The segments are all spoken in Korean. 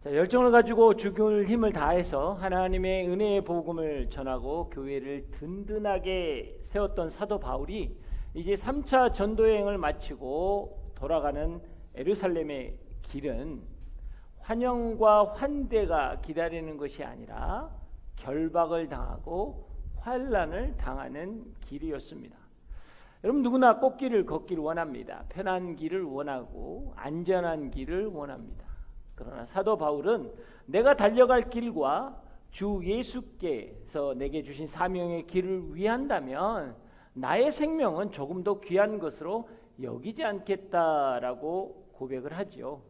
자, 열정을 가지고 죽을 힘을 다해서 하나님의 은혜의 복음을 전하고 교회를 든든하게 세웠던 사도 바울이 이제 3차 전도 여행을 마치고 돌아가는 예루살렘의 길은 환영과 환대가 기다리는 것이 아니라 결박을 당하고 환난을 당하는 길이었습니다. 여러분, 누구나 꽃길을 걷기를 원합니다. 편한 길을 원하고 안전한 길을 원합니다. 그러나 사도 바울은 내가 달려갈 길과 주 예수께서 내게 주신 사명의 길을 위한다면 나의 생명은 조금 더 귀한 것으로 여기지 않겠다라고 고백을 하죠.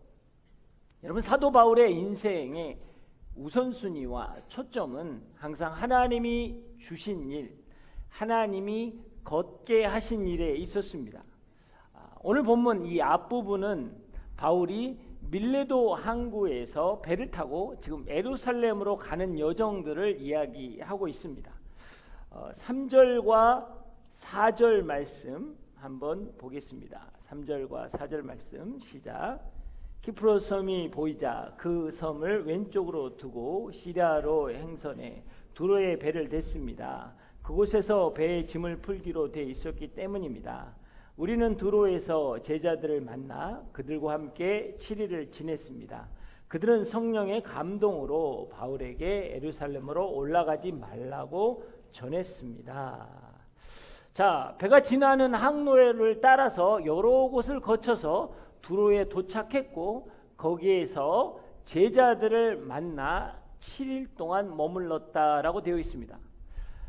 여러분, 사도 바울의 인생의 우선순위와 초점은 항상 하나님이 주신 일, 하나님이 걷게 하신 일에 있었습니다. 오늘 본문 이 앞부분은 바울이 밀레도 항구에서 배를 타고 지금 예루살렘으로 가는 여정들을 이야기하고 있습니다. 3절과 4절 말씀 한번 보겠습니다. 3절과 4절 말씀 시작. 키프로스 섬이 보이자 그 섬을 왼쪽으로 두고 시리아로 행선해 두로에 배를 댔습니다. 그곳에서 배에 짐을 풀기로 돼 있었기 때문입니다. 우리는 두로에서 제자들을 만나 그들과 함께 7일을 지냈습니다. 그들은 성령의 감동으로 바울에게 예루살렘으로 올라가지 말라고 전했습니다. 자, 배가 지나는 항로를 따라서 여러 곳을 거쳐서 두로에 도착했고 거기에서 제자들을 만나 7일 동안 머물렀다라고 되어 있습니다.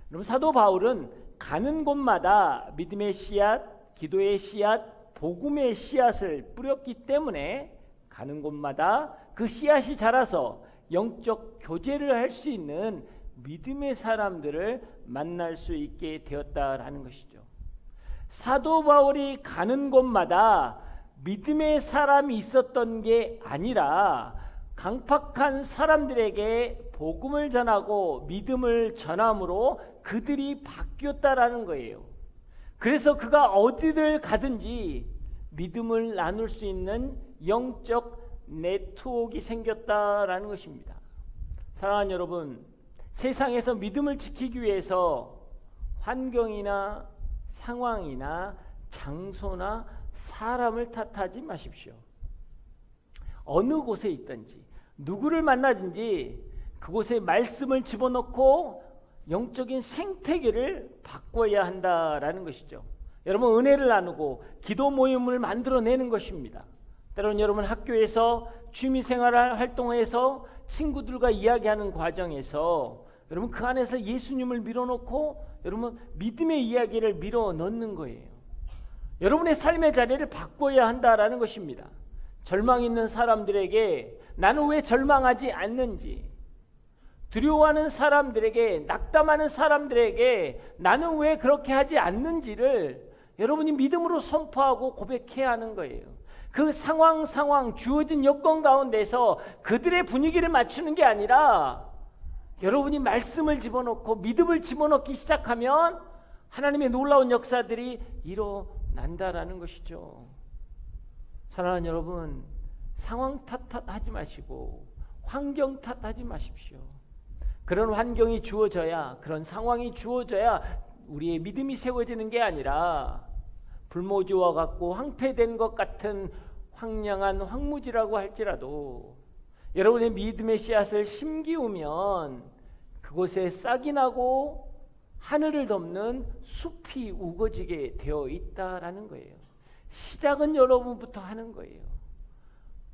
그럼 사도 바울은 가는 곳마다 믿음의 씨앗, 기도의 씨앗, 복음의 씨앗을 뿌렸기 때문에 가는 곳마다 그 씨앗이 자라서 영적 교제를 할 수 있는 믿음의 사람들을 만날 수 있게 되었다라는 것이죠. 사도 바울이 가는 곳마다 믿음의 사람이 있었던 게 아니라 강팍한 사람들에게 복음을 전하고 믿음을 전함으로 그들이 바뀌었다라는 거예요. 그래서 그가 어디를 가든지 믿음을 나눌 수 있는 영적 네트워크가 생겼다라는 것입니다. 사랑하는 여러분, 세상에서 믿음을 지키기 위해서 환경이나 상황이나 장소나 사람을 탓하지 마십시오. 어느 곳에 있든지 누구를 만나든지 그곳에 말씀을 집어넣고 영적인 생태계를 바꿔야 한다라는 것이죠. 여러분, 은혜를 나누고 기도 모임을 만들어내는 것입니다. 때로는 여러분 학교에서 취미생활 활동에서 친구들과 이야기하는 과정에서 여러분 그 안에서 예수님을 밀어넣고 여러분 믿음의 이야기를 밀어넣는 거예요. 여러분의 삶의 자리를 바꿔야 한다라는 것입니다. 절망 있는 사람들에게 나는 왜 절망하지 않는지, 두려워하는 사람들에게, 낙담하는 사람들에게 나는 왜 그렇게 하지 않는지를 여러분이 믿음으로 선포하고 고백해야 하는 거예요. 그 상황 주어진 여건 가운데서 그들의 분위기를 맞추는 게 아니라 여러분이 말씀을 집어넣고 믿음을 집어넣기 시작하면 하나님의 놀라운 역사들이 일어난다라는 것이죠. 사랑하는 여러분, 상황 탓하지 마시고 환경 탓하지 마십시오. 그런 환경이 주어져야, 그런 상황이 주어져야 우리의 믿음이 세워지는 게 아니라 불모지와 같고 황폐된 것 같은 황량한 황무지라고 할지라도 여러분의 믿음의 씨앗을 심기우면 그곳에 싹이 나고 하늘을 덮는 숲이 우거지게 되어 있다라는 거예요. 시작은 여러분부터 하는 거예요.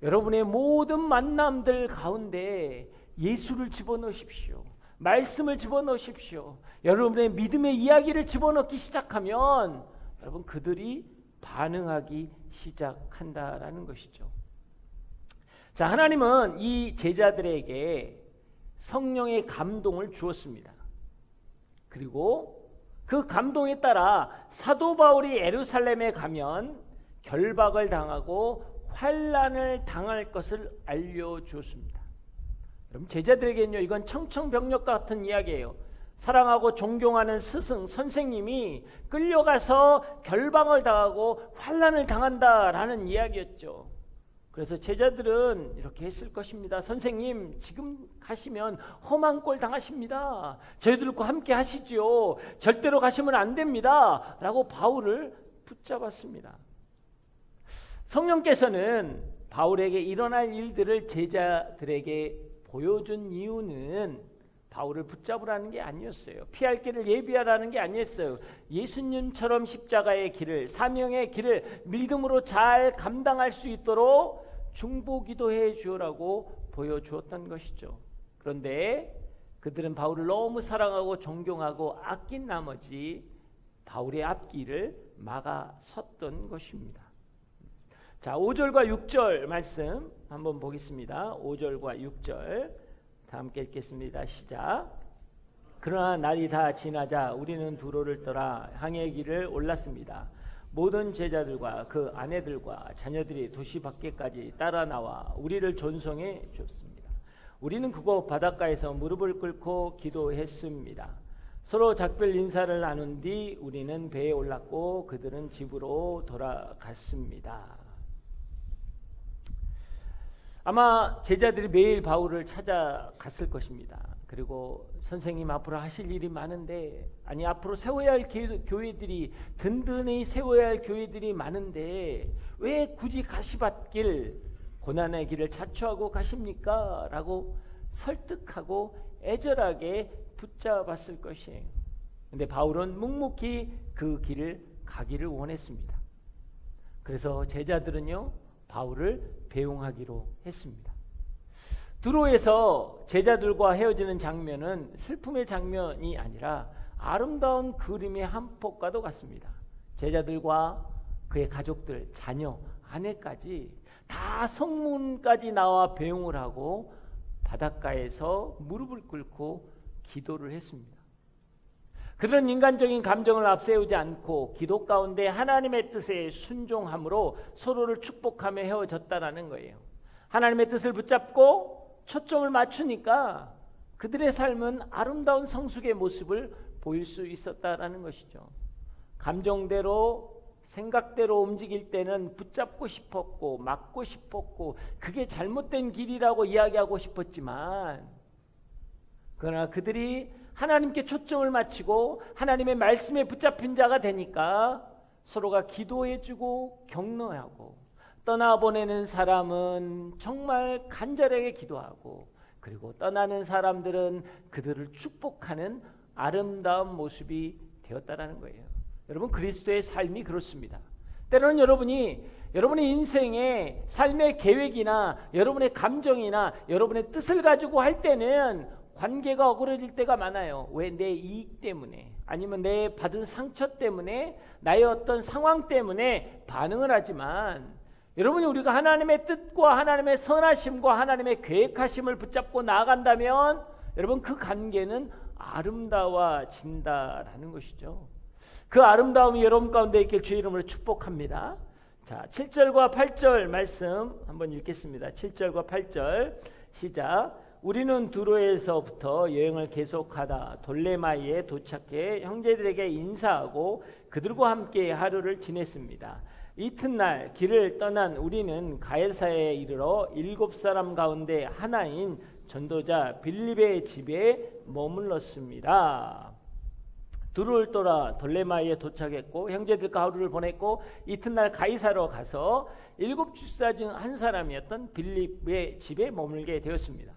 여러분의 모든 만남들 가운데 예수를 집어넣으십시오. 말씀을 집어넣으십시오. 여러분의 믿음의 이야기를 집어넣기 시작하면 여러분 그들이 반응하기 시작한다라는 것이죠. 자, 하나님은 이 제자들에게 성령의 감동을 주었습니다. 그리고 그 감동에 따라 사도 바울이 예루살렘에 가면 결박을 당하고 환난을 당할 것을 알려주었습니다. 여러분, 제자들에게는요, 이건 청천벽력 같은 이야기예요. 사랑하고 존경하는 스승, 선생님이 끌려가서 결박을 당하고 환난을 당한다라는 이야기였죠. 그래서 제자들은 이렇게 했을 것입니다. 선생님, 지금 가시면 험한 꼴 당하십니다. 저희들과 함께 하시지요. 절대로 가시면 안 됩니다. 라고 바울을 붙잡았습니다. 성령께서는 바울에게 일어날 일들을 제자들에게 보여준 이유는 바울을 붙잡으라는 게 아니었어요. 피할 길을 예비하라는 게 아니었어요. 예수님처럼 십자가의 길을, 사명의 길을 믿음으로 잘 감당할 수 있도록 중보기도해 주오라고 보여주었던 것이죠. 그런데 그들은 바울을 너무 사랑하고 존경하고 아낀 나머지 바울의 앞길을 막아섰던 것입니다. 자, 5절과 6절 말씀 한번 보겠습니다. 5절과 6절 다 함께 읽겠습니다. 시작. 그러나 날이 다 지나자 우리는 두로를 떠나 항해의 길을 올랐습니다. 모든 제자들과 그 아내들과 자녀들이 도시 밖에까지 따라 나와 우리를 존송해 줬습니다. 우리는 그곳 바닷가에서 무릎을 꿇고 기도했습니다. 서로 작별 인사를 나눈 뒤 우리는 배에 올랐고 그들은 집으로 돌아갔습니다. 아마 제자들이 매일 바울을 찾아갔을 것입니다. 그리고 선생님, 앞으로 하실 일이 많은데, 아니 앞으로 세워야 할 교회들이, 든든히 세워야 할 교회들이 많은데 왜 굳이 가시밭길 고난의 길을 자초하고 가십니까? 라고 설득하고 애절하게 붙잡았을 것이에요. 근데 바울은 묵묵히 그 길을 가기를 원했습니다. 그래서 제자들은요, 바울을 배웅하기로 했습니다. 두로에서 제자들과 헤어지는 장면은 슬픔의 장면이 아니라 아름다운 그림의 한 폭과도 같습니다. 제자들과 그의 가족들, 자녀, 아내까지 다 성문까지 나와 배웅을 하고 바닷가에서 무릎을 꿇고 기도를 했습니다. 그런 인간적인 감정을 앞세우지 않고 기도 가운데 하나님의 뜻에 순종함으로 서로를 축복하며 헤어졌다라는 거예요. 하나님의 뜻을 붙잡고 초점을 맞추니까 그들의 삶은 아름다운 성숙의 모습을 보일 수 있었다라는 것이죠. 감정대로, 생각대로 움직일 때는 붙잡고 싶었고 막고 싶었고 그게 잘못된 길이라고 이야기하고 싶었지만, 그러나 그들이 하나님께 초점을 맞추고 하나님의 말씀에 붙잡힌 자가 되니까 서로가 기도해주고 격려하고, 떠나보내는 사람은 정말 간절하게 기도하고, 그리고 떠나는 사람들은 그들을 축복하는 아름다운 모습이 되었다라는 거예요. 여러분, 그리스도의 삶이 그렇습니다. 때로는 여러분의 인생의 삶의 계획이나 여러분의 감정이나 여러분의 뜻을 가지고 할 때는 관계가 어그러질 때가 많아요. 왜? 내 이익 때문에, 아니면 내 받은 상처 때문에, 나의 어떤 상황 때문에 반응을 하지만, 여러분이 우리가 하나님의 뜻과 하나님의 선하심과 하나님의 계획하심을 붙잡고 나아간다면 여러분, 그 관계는 아름다워진다라는 것이죠. 그 아름다움이 여러분 가운데 있길 주의 이름으로 축복합니다. 자, 7절과 8절 말씀 한번 읽겠습니다. 7절과 8절 시작. 우리는 두로에서부터 여행을 계속하다 돌레마이에 도착해 형제들에게 인사하고 그들과 함께 하루를 지냈습니다. 이튿날 길을 떠난 우리는 가이사야에 이르러 7사람 가운데 하나인 전도자 빌립의 집에 머물렀습니다. 두로를 떠나 돌레마이에 도착했고 형제들과 하루를 보냈고 이튿날 가이사로 가서 7주사 중 한 사람이었던 빌립의 집에 머물게 되었습니다.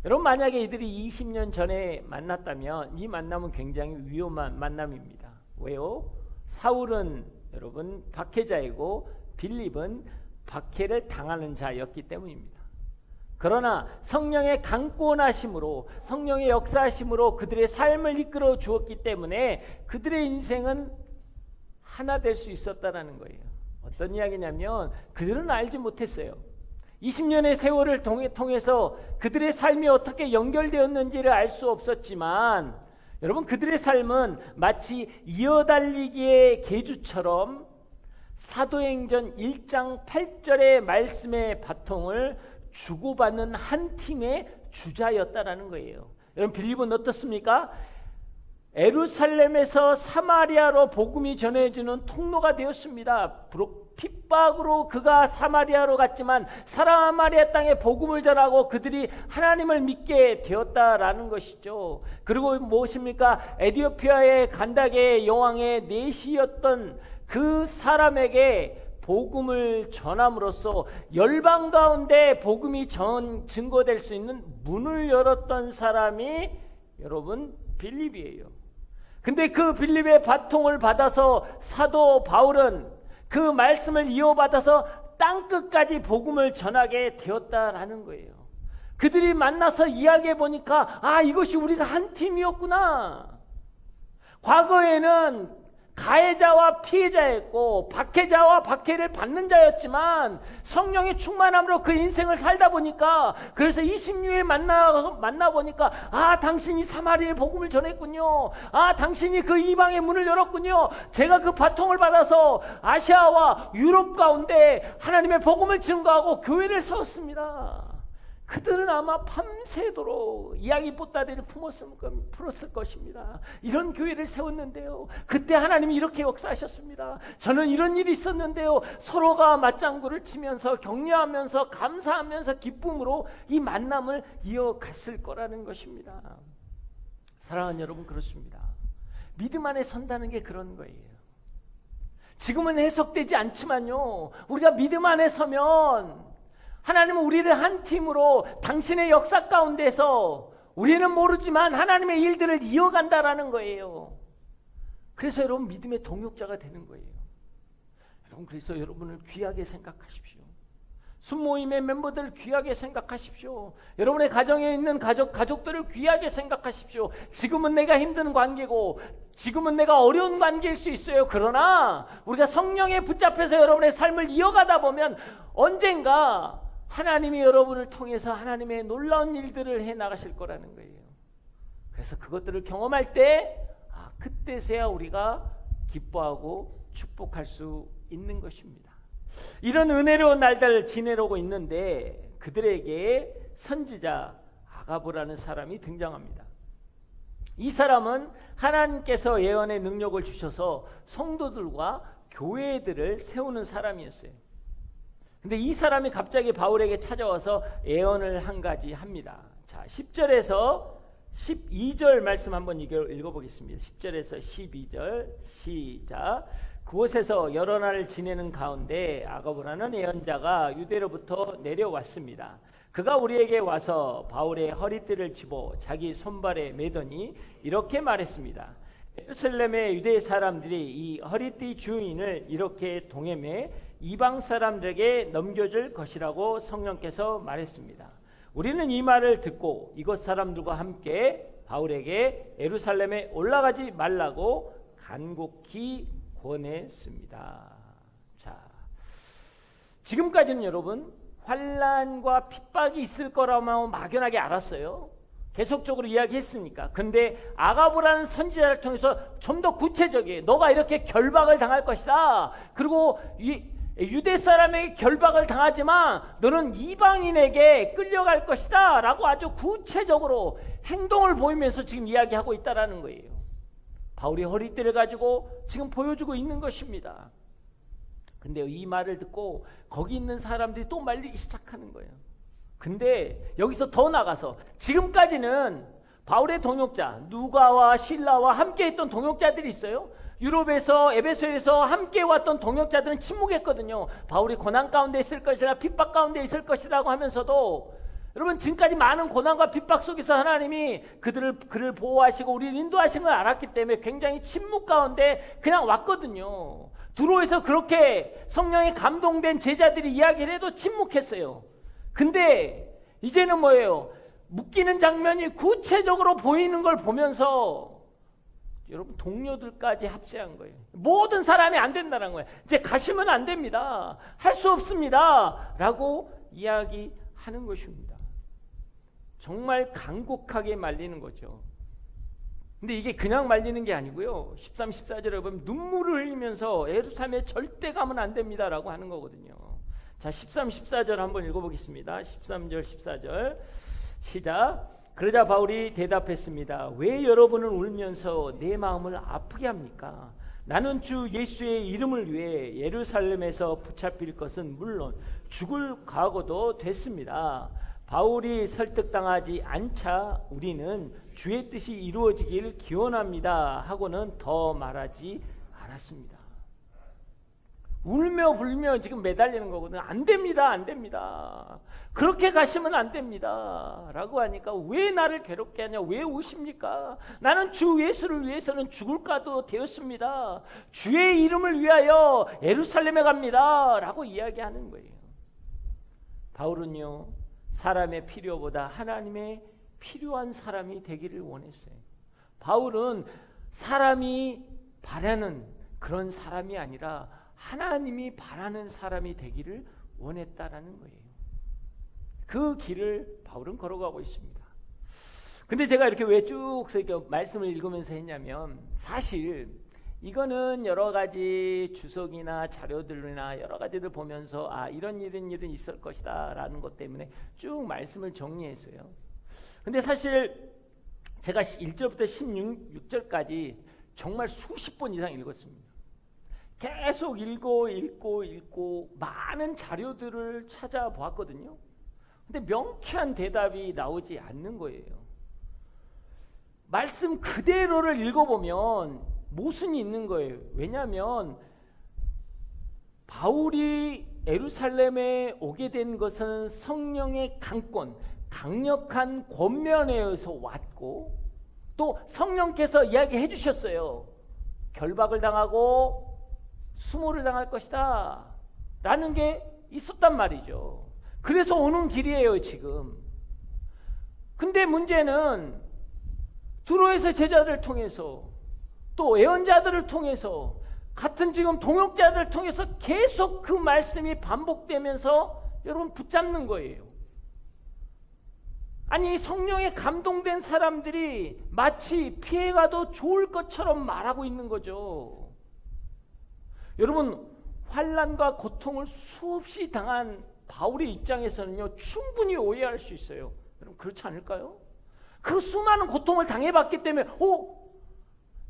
여러분, 만약에 이들이 20년 전에 만났다면 이 만남은 굉장히 위험한 만남입니다. 왜요? 사울은 여러분 박해자이고 빌립은 박해를 당하는 자였기 때문입니다. 그러나 성령의 강권하심으로, 성령의 역사하심으로 그들의 삶을 이끌어 주었기 때문에 그들의 인생은 하나 될 수 있었다라는 거예요. 어떤 이야기냐면, 그들은 알지 못했어요. 20년의 세월을 통해서 그들의 삶이 어떻게 연결되었는지를 알 수 없었지만, 여러분, 그들의 삶은 마치 이어달리기의 계주처럼 사도행전 1장 8절의 말씀의 바통을 주고받는 한 팀의 주자였다라는 거예요. 여러분, 빌립은 어떻습니까? 예루살렘에서 사마리아로 복음이 전해지는 통로가 되었습니다. 핍박으로 그가 사마리아로 갔지만 사마리아 땅에 복음을 전하고 그들이 하나님을 믿게 되었다라는 것이죠. 그리고 무엇입니까? 에티오피아의 간다게 여왕의 내시였던 그 사람에게 복음을 전함으로써 열방 가운데 복음이 증거될 수 있는 문을 열었던 사람이 여러분 빌립이에요. 근데 그 빌립의 바통을 받아서 사도 바울은 그 말씀을 이어받아서 땅끝까지 복음을 전하게 되었다라는 거예요. 그들이 만나서 이야기해 보니까 이것이 우리가 한 팀이었구나. 과거에는 가해자와 피해자였고 박해자와 박해를 받는 자였지만 성령의 충만함으로 그 인생을 살다 보니까 그래서 20류에 만나 보니까 당신이 사마리아의 복음을 전했군요. 당신이 그 이방의 문을 열었군요. 제가 그 바통을 받아서 아시아와 유럽 가운데 하나님의 복음을 증거하고 교회를 세웠습니다. 그들은 아마 밤새도록 이야기 보따리를 풀었을 것입니다. 이런 교회를 세웠는데요, 그때 하나님이 이렇게 역사하셨습니다. 저는 이런 일이 있었는데요, 서로가 맞장구를 치면서 격려하면서 감사하면서 기쁨으로 이 만남을 이어갔을 거라는 것입니다. 사랑하는 여러분, 그렇습니다. 믿음 안에 선다는 게 그런 거예요. 지금은 해석되지 않지만요, 우리가 믿음 안에 서면 하나님은 우리를 한 팀으로 당신의 역사 가운데서 우리는 모르지만 하나님의 일들을 이어간다라는 거예요. 그래서 여러분 믿음의 동역자가 되는 거예요. 여러분, 그래서 여러분을 귀하게 생각하십시오. 순모임의 멤버들을 귀하게 생각하십시오. 여러분의 가정에 있는 가족들을 귀하게 생각하십시오. 지금은 내가 힘든 관계고 지금은 내가 어려운 관계일 수 있어요. 그러나 우리가 성령에 붙잡혀서 여러분의 삶을 이어가다 보면 언젠가 하나님이 여러분을 통해서 하나님의 놀라운 일들을 해나가실 거라는 거예요. 그래서 그것들을 경험할 때 그때서야 우리가 기뻐하고 축복할 수 있는 것입니다. 이런 은혜로운 날들을 지내려고 있는데 그들에게 선지자 아가보라는 사람이 등장합니다. 이 사람은 하나님께서 예언의 능력을 주셔서 성도들과 교회들을 세우는 사람이었어요. 근데 이 사람이 갑자기 바울에게 찾아와서 예언을 한 가지 합니다. 자, 10절에서 12절 말씀 한번 읽어보겠습니다. 10절에서 12절 시작. 그곳에서 여러 날을 지내는 가운데 아가보라는 예언자가 유대로부터 내려왔습니다. 그가 우리에게 와서 바울의 허리띠를 집어 자기 손발에 매더니 이렇게 말했습니다. 예루살렘의 유대 사람들이 이 허리띠 주인을 이렇게 동행해 이방 사람들에게 넘겨줄 것이라고 성령께서 말했습니다. 우리는 이 말을 듣고 이곳 사람들과 함께 바울에게 예루살렘에 올라가지 말라고 간곡히 권했습니다. 자, 지금까지는 여러분 환난과 핍박이 있을 거라고 막연하게 알았어요. 계속적으로 이야기했으니까. 근데 아가보라는 선지자를 통해서 좀 더 구체적이에요. 너가 이렇게 결박을 당할 것이다. 그리고 유대 사람에게 결박을 당하지만 너는 이방인에게 끌려갈 것이다 라고 아주 구체적으로 행동을 보이면서 지금 이야기하고 있다는 거예요. 바울이 허리띠를 가지고 지금 보여주고 있는 것입니다. 근데 이 말을 듣고 거기 있는 사람들이 또 말리기 시작하는 거예요. 근데 여기서 더 나가서 지금까지는 바울의 동역자 누가와 실라와 함께 했던 동역자들이 있어요. 유럽에서 에베소에서 함께 왔던 동역자들은 침묵했거든요. 바울이 고난 가운데 있을 것이라 핍박 가운데 있을 것이라고 하면서도 여러분 지금까지 많은 고난과 핍박 속에서 하나님이 그를 보호하시고 우리를 인도하신 걸 알았기 때문에 굉장히 침묵 가운데 그냥 왔거든요. 두로에서 그렇게 성령에 감동된 제자들이 이야기를 해도 침묵했어요. 근데 이제는 뭐예요? 묶이는 장면이 구체적으로 보이는 걸 보면서 여러분 동료들까지 합세한 거예요. 모든 사람이 안 된다는 거예요. 이제 가시면 안 됩니다. 할 수 없습니다. 라고 이야기하는 것입니다. 정말 간곡하게 말리는 거죠. 근데 이게 그냥 말리는 게 아니고요. 13, 14절에 보면 눈물을 흘리면서 예루살렘에 절대 가면 안 됩니다. 라고 하는 거거든요. 자, 13, 14절 한번 읽어보겠습니다. 13절, 14절 시작. 그러자 바울이 대답했습니다. 왜 여러분은 울면서 내 마음을 아프게 합니까? 나는 주 예수의 이름을 위해 예루살렘에서 붙잡힐 것은 물론 죽을 각오도 됐습니다. 바울이 설득당하지 않자 우리는 주의 뜻이 이루어지길 기원합니다 하고는 더 말하지 않았습니다. 울며 불며 지금 매달리는 거거든요. 안 됩니다, 안 됩니다. 그렇게 가시면 안 됩니다 라고 하니까 왜 나를 괴롭게 하냐, 왜 우십니까? 나는 주 예수를 위해서는 죽을까도 되었습니다. 주의 이름을 위하여 예루살렘에 갑니다 라고 이야기하는 거예요. 바울은요, 사람의 필요보다 하나님의 필요한 사람이 되기를 원했어요. 바울은 사람이 바라는 그런 사람이 아니라 하나님이 바라는 사람이 되기를 원했다라는 거예요. 그 길을 바울은 걸어가고 있습니다. 근데 제가 이렇게 왜 쭉 말씀을 읽으면서 했냐면, 사실 이거는 여러 가지 주석이나 자료들이나 여러 가지들 보면서 이런 일은 있을 것이다 라는 것 때문에 쭉 말씀을 정리했어요. 근데 사실 제가 1절부터 16절까지 정말 수십 번 이상 읽었습니다. 계속 읽고 많은 자료들을 찾아보았거든요. 근데 명쾌한 대답이 나오지 않는 거예요. 말씀 그대로를 읽어보면 모순이 있는 거예요. 왜냐하면 바울이 예루살렘에 오게 된 것은 성령의 강력한 권면에 의해서 왔고, 또 성령께서 이야기해 주셨어요. 결박을 당하고 수모를 당할 것이다 라는 게 있었단 말이죠. 그래서 오는 길이에요 지금. 근데 문제는 두로에서 제자들을 통해서 또 예언자들을 통해서 같은 지금 동역자들을 통해서 계속 그 말씀이 반복되면서 여러분 붙잡는 거예요. 아니, 성령에 감동된 사람들이 마치 피해가도 좋을 것처럼 말하고 있는 거죠. 여러분, 환난과 고통을 수없이 당한 바울의 입장에서는요, 충분히 오해할 수 있어요. 여러분, 그렇지 않을까요? 그 수많은 고통을 당해봤기 때문에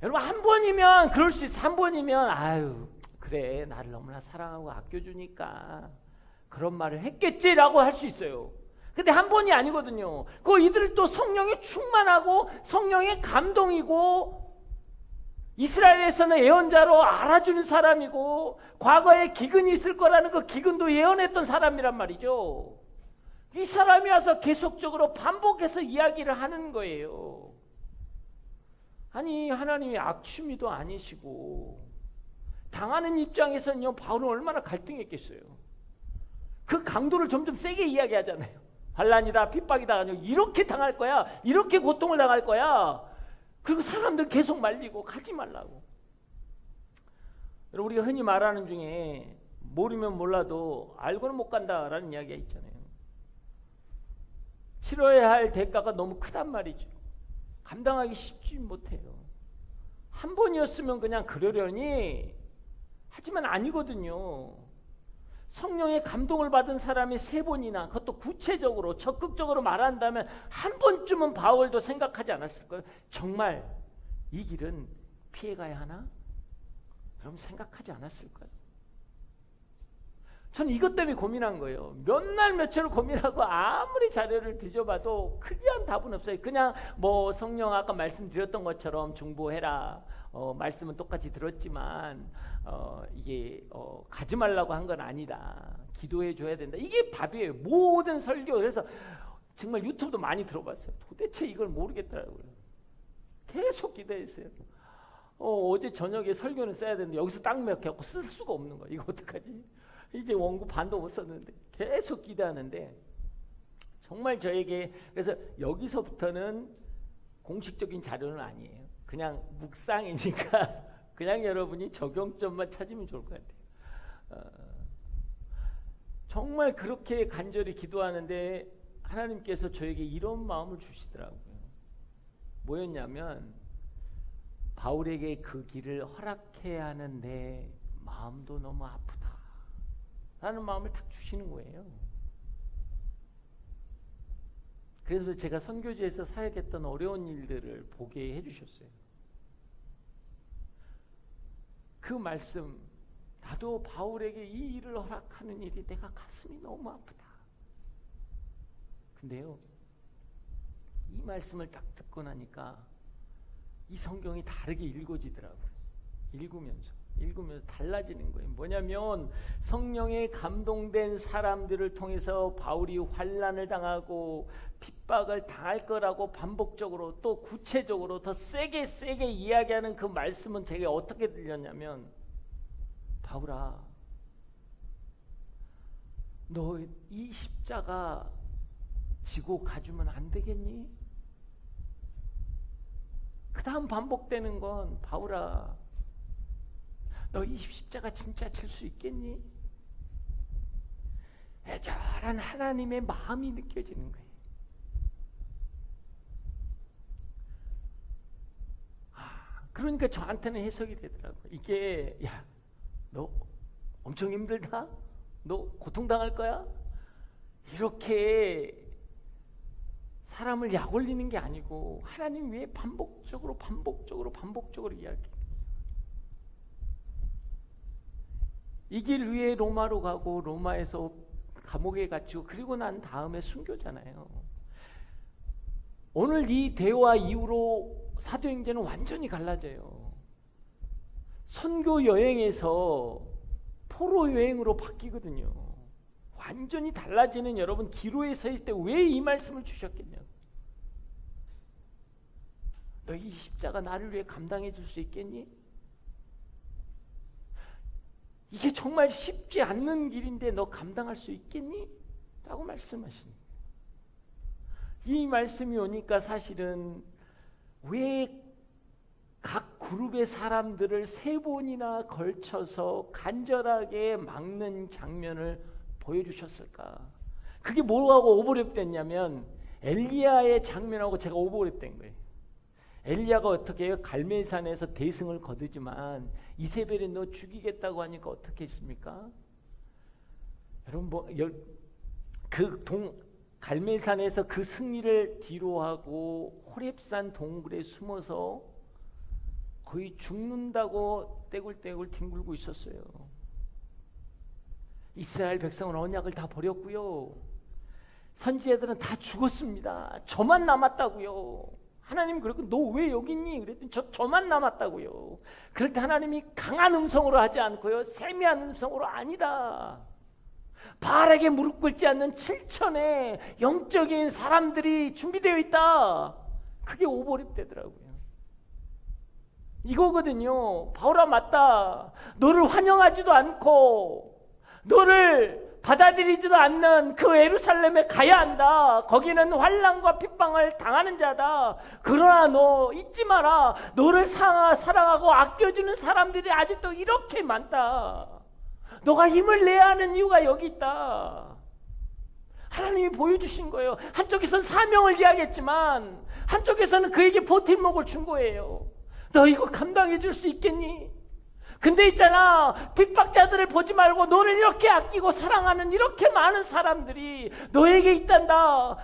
여러분, 한 번이면 그럴 수 있어. 한 번이면 그래, 나를 너무나 사랑하고 아껴주니까 그런 말을 했겠지라고 할 수 있어요. 근데 한 번이 아니거든요. 이들을 또 성령에 충만하고 성령의 감동이고, 이스라엘에서는 예언자로 알아주는 사람이고, 과거에 기근이 있을 거라는 그 기근도 예언했던 사람이란 말이죠. 이 사람이 와서 계속적으로 반복해서 이야기를 하는 거예요. 아니, 하나님이 악취미도 아니시고, 당하는 입장에서는요, 바울은 얼마나 갈등했겠어요. 그 강도를 점점 세게 이야기하잖아요. 환난이다, 핍박이다, 이렇게 당할 거야, 이렇게 고통을 당할 거야. 그리고 사람들 계속 말리고 가지 말라고. 우리가 흔히 말하는 중에 모르면 몰라도 알고는 못 간다라는 이야기가 있잖아요. 치러야 할 대가가 너무 크단 말이죠. 감당하기 쉽지 못해요. 한 번이었으면 그냥 그러려니 하지만 아니거든요. 성령의 감동을 받은 사람이 3번이나, 그것도 구체적으로 적극적으로 말한다면 한 번쯤은 바울도 생각하지 않았을까요? 정말 이 길은 피해가야 하나? 그럼 생각하지 않았을까요? 저는 이것 때문에 고민한 거예요. 몇 날 며칠을 고민하고 아무리 자료를 뒤져봐도 클리어한 답은 없어요. 그냥 성령 아까 말씀드렸던 것처럼 중보해라, 말씀은 똑같이 들었지만 이게 가지 말라고 한 건 아니다, 기도해 줘야 된다, 이게 답이에요. 모든 설교. 그래서 정말 유튜브도 많이 들어봤어요. 도대체 이걸 모르겠더라고요. 계속 기도했어요. 어제 저녁에 설교는 써야 되는데 여기서 딱 맥혀갖고 쓸 수가 없는 거예요. 이거 어떡하지? 이제 원고 반도 못 썼는데 계속 기도하는데, 정말 저에게, 그래서 여기서부터는 공식적인 자료는 아니에요. 그냥 묵상이니까 그냥 여러분이 적용점만 찾으면 좋을 것 같아요. 정말 그렇게 간절히 기도하는데 하나님께서 저에게 이런 마음을 주시더라고요. 뭐였냐면, 바울에게 그 길을 허락해야 하는 내 마음도 너무 아프다 라는 마음을 딱 주시는 거예요. 그래서 제가 선교지에서 사역했던 어려운 일들을 보게 해주셨어요. 그 말씀, 나도 바울에게 이 일을 허락하는 일이 내가 가슴이 너무 아프다. 근데요, 이 말씀을 딱 듣고 나니까 이 성경이 다르게 읽어지더라고요. 읽으면서 달라지는 거예요. 뭐냐면 성령에 감동된 사람들을 통해서 바울이 환난을 당하고 핍박을 당할 거라고 반복적으로 또 구체적으로 더 세게 이야기하는 그 말씀은 되게 어떻게 들렸냐면, 바울아, 너 이 십자가 지고 가주면 안 되겠니? 그 다음 반복되는 건, 바울아, 너 이 십자가 진짜 질 수 있겠니? 애절한 하나님의 마음이 느껴지는 거예요. 그러니까 저한테는 해석이 되더라고요. 이게, 야, 너 엄청 힘들다? 너 고통당할 거야? 이렇게 사람을 약 올리는 게 아니고 하나님 위에 반복적으로 이야기해요. 이 길 위에 로마로 가고 로마에서 감옥에 갇히고 그리고 난 다음에 순교잖아요. 오늘 이 대화 이후로 사도행전은 완전히 갈라져요. 선교 여행에서 포로 여행으로 바뀌거든요. 완전히 달라지는, 여러분, 기로에 서 있을 때 왜 이 말씀을 주셨겠냐고. 너 이 십자가 나를 위해 감당해 줄 수 있겠니? 이게 정말 쉽지 않는 길인데 너 감당할 수 있겠니? 라고 말씀하십니다. 이 말씀이 오니까 사실은 왜 각 그룹의 사람들을 3번이나 걸쳐서 간절하게 막는 장면을 보여주셨을까? 그게 뭐하고 오버랩됐냐면 엘리야의 장면하고 제가 오버랩된 거예요. 엘리야가 어떻게 해요? 갈멜산에서 대승을 거두지만 이세벨이 너 죽이겠다고 하니까 어떻게 했습니까? 여러분, 갈멜산에서 그 승리를 뒤로하고 호렙산 동굴에 숨어서 거의 죽는다고 떼굴떼굴 뒹굴고 있었어요. 이스라엘 백성은 언약을 다 버렸고요. 선지자들은 다 죽었습니다. 저만 남았다고요. 하나님 그랬고, 너 왜 여기 있니? 그랬더니 저만 남았다고요. 그럴 때 하나님이 강한 음성으로 하지 않고요, 세미한 음성으로, 아니다. 바알에게 무릎 꿇지 않는 7천의 영적인 사람들이 준비되어 있다. 그게 오버랩 되더라고요. 이거거든요. 바울아, 맞다. 너를 환영하지도 않고 너를 받아들이지도 않는 그 예루살렘에 가야 한다. 거기는 환난과 핍박을 당하는 자다. 그러나 너 잊지 마라. 너를 사랑하고 아껴주는 사람들이 아직도 이렇게 많다. 너가 힘을 내야 하는 이유가 여기 있다. 하나님이 보여주신 거예요. 한쪽에서는 사명을 이야기했지만 한쪽에서는 그에게 버팀목을 준 거예요. 너 이거 감당해 줄 수 있겠니? 근데 있잖아, 핍박자들을 보지 말고 너를 이렇게 아끼고 사랑하는 이렇게 많은 사람들이 너에게 있단다.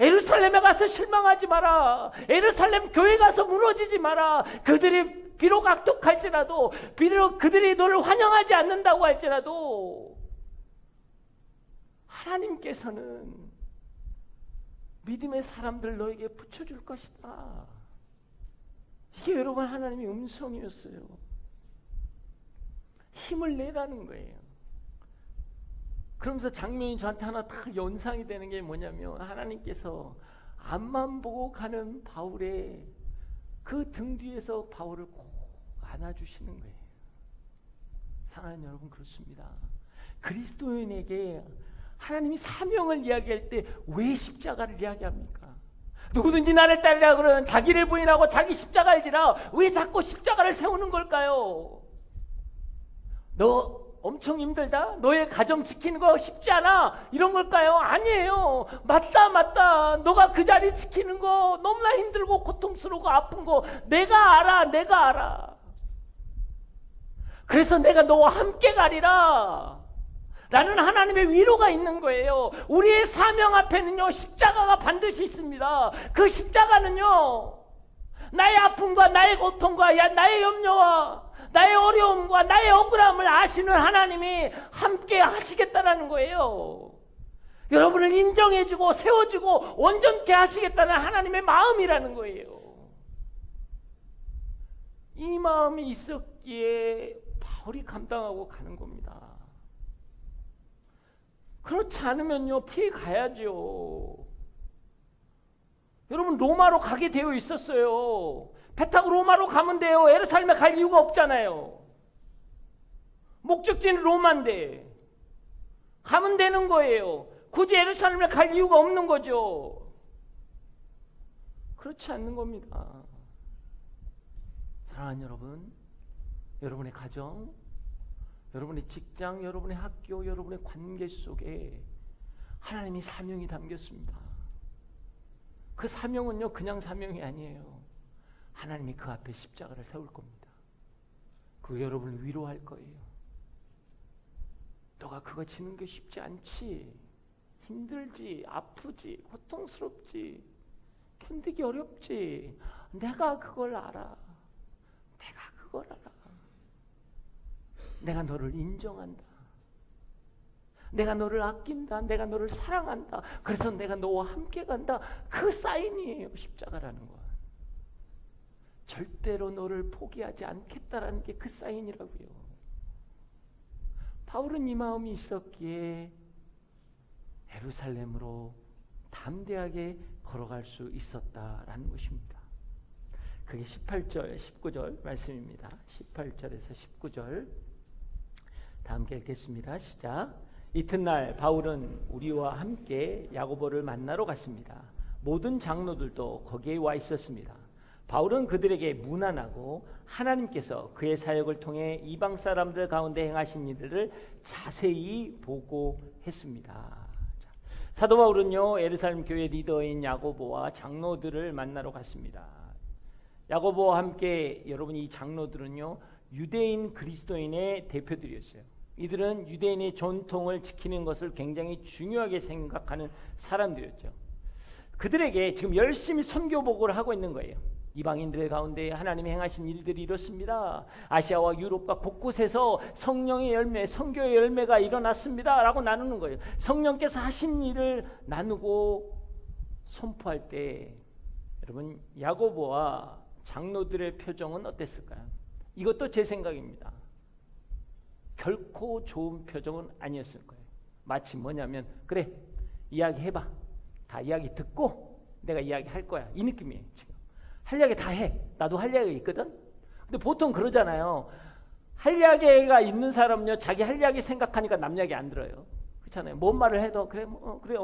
예루살렘에 가서 실망하지 마라. 예루살렘 교회 가서 무너지지 마라. 그들이 비록 악독할지라도, 비록 그들이 너를 환영하지 않는다고 할지라도 하나님께서는 믿음의 사람들 너에게 붙여줄 것이다. 이게 여러분 하나님의 음성이었어요. 힘을 내라는 거예요. 그러면서 장면이 저한테 하나 딱 연상이 되는 게 뭐냐면, 하나님께서 앞만 보고 가는 바울의 그 등 뒤에서 바울을 꼭 안아주시는 거예요. 사랑하는 여러분, 그렇습니다. 그리스도인에게 하나님이 사명을 이야기할 때 왜 십자가를 이야기합니까? 누구든지 나를 따르라 그러는 자기를 부인하고 자기 십자가를 지라. 왜 자꾸 십자가를 세우는 걸까요? 너 엄청 힘들다? 너의 가정 지키는 거 쉽지 않아? 이런 걸까요? 아니에요. 맞다. 너가 그 자리 지키는 거 너무나 힘들고 고통스럽고 아픈 거 내가 알아. 그래서 내가 너와 함께 가리라. 라는 하나님의 위로가 있는 거예요. 우리의 사명 앞에는요, 십자가가 반드시 있습니다. 그 십자가는요, 나의 아픔과 나의 고통과 나의 염려와 나의 어려움과 나의 억울함을 아시는 하나님이 함께 하시겠다라는 거예요. 여러분을 인정해주고 세워주고 온전케 하시겠다는 하나님의 마음이라는 거예요. 이 마음이 있었기에 바울이 감당하고 가는 겁니다. 그렇지 않으면요, 피해 가야죠. 여러분, 로마로 가게 되어 있었어요. 배 타고 로마로 가면 돼요. 예루살렘에 갈 이유가 없잖아요. 목적지는 로마인데 가면 되는 거예요. 굳이 예루살렘에 갈 이유가 없는 거죠. 그렇지 않는 겁니다. 사랑하는 여러분, 여러분의 가정, 여러분의 직장, 여러분의 학교, 여러분의 관계 속에 하나님이 사명이 담겼습니다. 그 사명은요, 그냥 사명이 아니에요. 하나님이 그 앞에 십자가를 세울 겁니다. 그 여러분을 위로할 거예요. 너가 그거 지는 게 쉽지 않지, 힘들지, 아프지, 고통스럽지, 견디기 어렵지. 내가 그걸 알아. 내가 그걸 알아. 내가 너를 인정한다. 내가 너를 아낀다. 내가 너를 사랑한다. 그래서 내가 너와 함께 간다. 그 사인이에요, 십자가라는 건. 절대로 너를 포기하지 않겠다라는 게 그 사인이라고요. 바울은 이 마음이 있었기에 예루살렘으로 담대하게 걸어갈 수 있었다라는 것입니다. 그게 18절, 19절 말씀입니다. 18절에서 19절 다 함께 읽겠습니다. 시작. 이튿날 바울은 우리와 함께 야고보를 만나러 갔습니다. 모든 장로들도 거기에 와 있었습니다. 바울은 그들에게 문안하고 하나님께서 그의 사역을 통해 이방 사람들 가운데 행하신 일들을 자세히 보고했습니다. 사도 바울은요, 예루살렘 교회 리더인 야고보와 장로들을 만나러 갔습니다. 야고보와 함께 여러분, 이 장로들은요, 유대인 그리스도인의 대표들이었어요. 이들은 유대인의 전통을 지키는 것을 굉장히 중요하게 생각하는 사람들이었죠. 그들에게 지금 열심히 선교 보고를 하고 있는 거예요. 이방인들 가운데 하나님이 행하신 일들이 이렇습니다. 아시아와 유럽과 곳곳에서 성령의 열매, 선교의 열매가 일어났습니다 라고 나누는 거예요. 성령께서 하신 일을 나누고 선포할 때 여러분, 야고보와 장로들의 표정은 어땠을까요? 이것도 제 생각입니다. 결코 좋은 표정은 아니었을 거예요. 마치 뭐냐면, 그래, 이야기해봐. 다 이야기 듣고 내가 이야기할 거야. 이 느낌이에요. 지금 할 이야기 다 해. 나도 할 이야기 있거든. 근데 보통 그러잖아요. 할 이야기가 있는 사람은요, 자기 할 이야기 생각하니까 남 이야기 안 들어요. 그렇잖아요. 뭔 말을 해도 그래, 그래,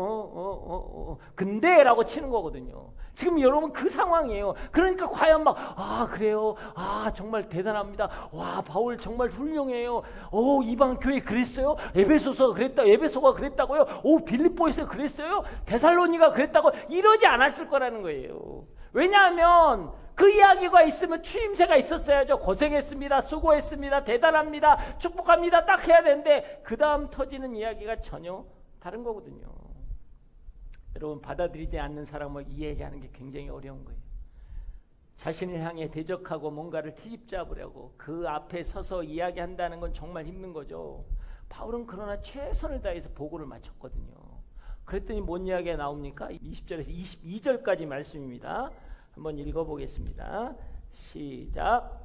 근데라고 치는 거거든요. 지금 여러분 그 상황이에요. 그러니까 과연 막, 그래요, 정말 대단합니다. 와, 바울 정말 훌륭해요. 이방 교회 그랬어요? 에베소가 그랬다고요? 빌립보에서 그랬어요? 데살로니가 그랬다고? 이러지 않았을 거라는 거예요. 왜냐하면 그 이야기가 있으면 추임새가 있었어야죠. 고생했습니다. 수고했습니다. 대단합니다. 축복합니다. 딱 해야 되는데 그 다음 터지는 이야기가 전혀 다른 거거든요. 여러분, 받아들이지 않는 사람을 이해하는 게 굉장히 어려운 거예요. 자신을 향해 대적하고 뭔가를 트집잡으려고 그 앞에 서서 이야기한다는 건 정말 힘든 거죠. 바울은 그러나 최선을 다해서 보고를 마쳤거든요. 그랬더니 뭔 이야기가 나옵니까? 20절에서 22절까지 말씀입니다. 한번 읽어보겠습니다. 시작.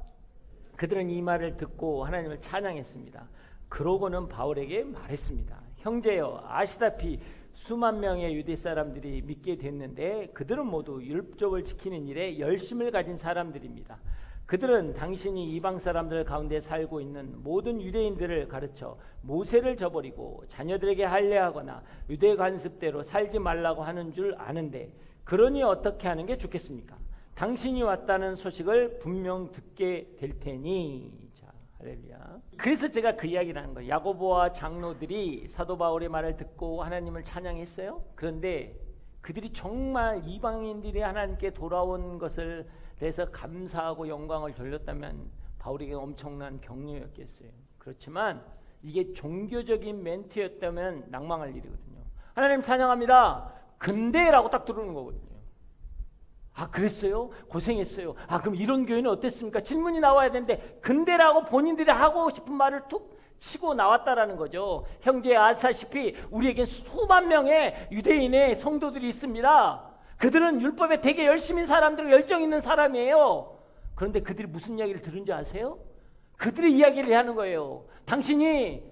그들은 이 말을 듣고 하나님을 찬양했습니다. 그러고는 바울에게 말했습니다. 형제여, 아시다시피 수만 명의 유대 사람들이 믿게 됐는데 그들은 모두 율법을 지키는 일에 열심을 가진 사람들입니다. 그들은 당신이 이방 사람들 가운데 살고 있는 모든 유대인들을 가르쳐 모세를 저버리고 자녀들에게 할례하거나 유대 관습대로 살지 말라고 하는 줄 아는데, 그러니 어떻게 하는 게 좋겠습니까? 당신이 왔다는 소식을 분명 듣게 될 테니. 자, 할렐루야. 그래서 제가 그 이야기를 하는 거예요. 야고보와 장로들이 사도 바울의 말을 듣고 하나님을 찬양했어요. 그런데 그들이 정말 이방인들이 하나님께 돌아온 것을 대해서 감사하고 영광을 돌렸다면 바울에게 엄청난 격려였겠어요. 그렇지만 이게 종교적인 멘트였다면 낭망할 일이거든요. 하나님 찬양합니다. 근데라고 딱 들어오는 거거든요. 아, 그랬어요? 고생했어요. 아, 그럼 이런 교회는 어땠습니까? 질문이 나와야 되는데 근데라고 본인들이 하고 싶은 말을 툭 치고 나왔다라는 거죠. 형제 아시다시피 우리에겐 수만 명의 유대인의 성도들이 있습니다. 그들은 율법에 되게 열심인 사람들, 열정 있는 사람이에요. 그런데 그들이 무슨 이야기를 들은지 아세요? 그들의 이야기를 하는 거예요. 당신이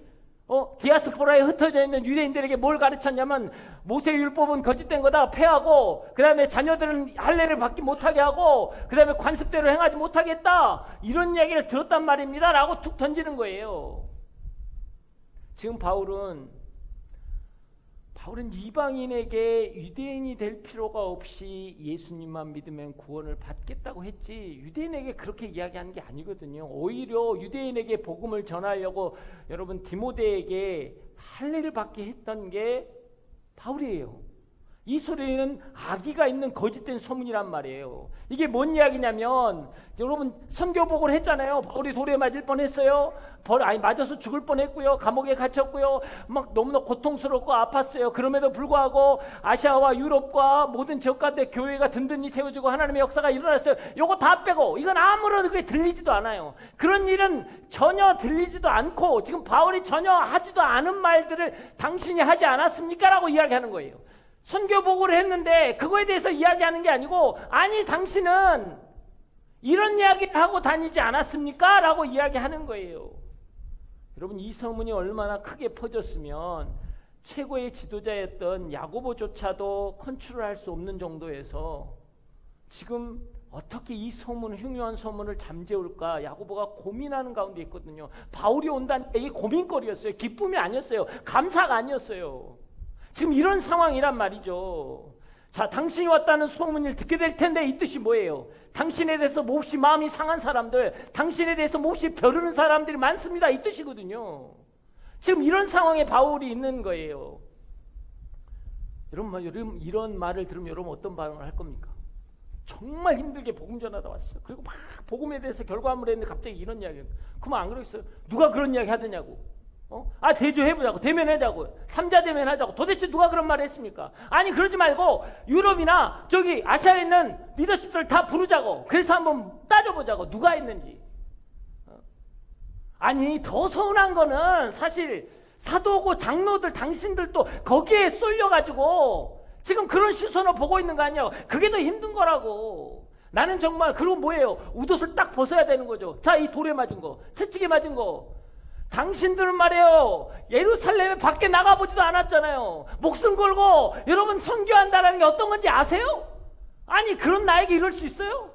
디아스포라에 흩어져 있는 유대인들에게 뭘 가르쳤냐면 모세 율법은 거짓된 거다 폐하고, 그 다음에 자녀들은 할례를 받지 못하게 하고, 그 다음에 관습대로 행하지 못하게 했다, 이런 이야기를 들었단 말입니다 라고 툭 던지는 거예요. 지금 바울은 이방인에게 유대인이 될 필요가 없이 예수님만 믿으면 구원을 받겠다고 했지, 유대인에게 그렇게 이야기하는 게 아니거든요. 오히려 유대인에게 복음을 전하려고 여러분 디모데에게 할례를 받게 했던 게 바울이에요. 이 소리는 악의가 있는 거짓된 소문이란 말이에요. 이게 뭔 이야기냐면, 여러분 선교복을 했잖아요. 바울이 돌에 맞을 뻔했어요. 맞아서 죽을 뻔했고요. 감옥에 갇혔고요. 막 너무나 고통스럽고 아팠어요. 그럼에도 불구하고 아시아와 유럽과 모든 지역가운데 교회가 든든히 세워지고 하나님의 역사가 일어났어요. 요거 다 빼고 이건 아무런 그게 들리지도 않아요. 그런 일은 전혀 들리지도 않고, 지금 바울이 전혀 하지도 않은 말들을 당신이 하지 않았습니까? 라고 이야기하는 거예요. 선교복을 했는데 그거에 대해서 이야기하는 게 아니고, 아니 당신은 이런 이야기를 하고 다니지 않았습니까? 라고 이야기하는 거예요. 여러분, 이 소문이 얼마나 크게 퍼졌으면 최고의 지도자였던 야고보조차도 컨트롤할 수 없는 정도에서 지금 어떻게 이 소문, 흉흉한 소문을 잠재울까 야고보가 고민하는 가운데 있거든요. 바울이 온다는 게 이게 고민거리였어요. 기쁨이 아니었어요. 감사가 아니었어요. 지금 이런 상황이란 말이죠. 자, 당신이 왔다는 소문을 듣게 될 텐데 이 뜻이 뭐예요? 당신에 대해서 몹시 마음이 상한 사람들, 당신에 대해서 몹시 벼르는 사람들이 많습니다, 이 뜻이거든요. 지금 이런 상황에 바울이 있는 거예요. 여러분 이런 말을 들으면 여러분 어떤 반응을 할 겁니까? 정말 힘들게 복음 전하다 왔어요. 그리고 막 복음에 대해서 결과물을 했는데 갑자기 이런 이야기. 그러면 안 그러겠어요? 누가 그런 이야기 하더냐고. 대조해보자고, 대면하자고, 삼자 대면하자고. 도대체 누가 그런 말을 했습니까? 아니, 그러지 말고 유럽이나 저기 아시아에 있는 리더십들 다 부르자고. 그래서 한번 따져보자고, 누가 했는지. 아니, 더 서운한 거는 사실 사도고 장로들 당신들도 거기에 쏠려가지고 지금 그런 시선을 보고 있는 거 아니야. 그게 더 힘든 거라고. 나는 정말, 그리고 뭐예요? 웃옷을 딱 벗어야 되는 거죠. 자, 이 돌에 맞은 거, 채찍에 맞은 거, 당신들은 말이에요, 예루살렘에 밖에 나가보지도 않았잖아요. 목숨 걸고 여러분 선교한다라는 게 어떤 건지 아세요? 아니, 그런 나에게 이럴 수 있어요?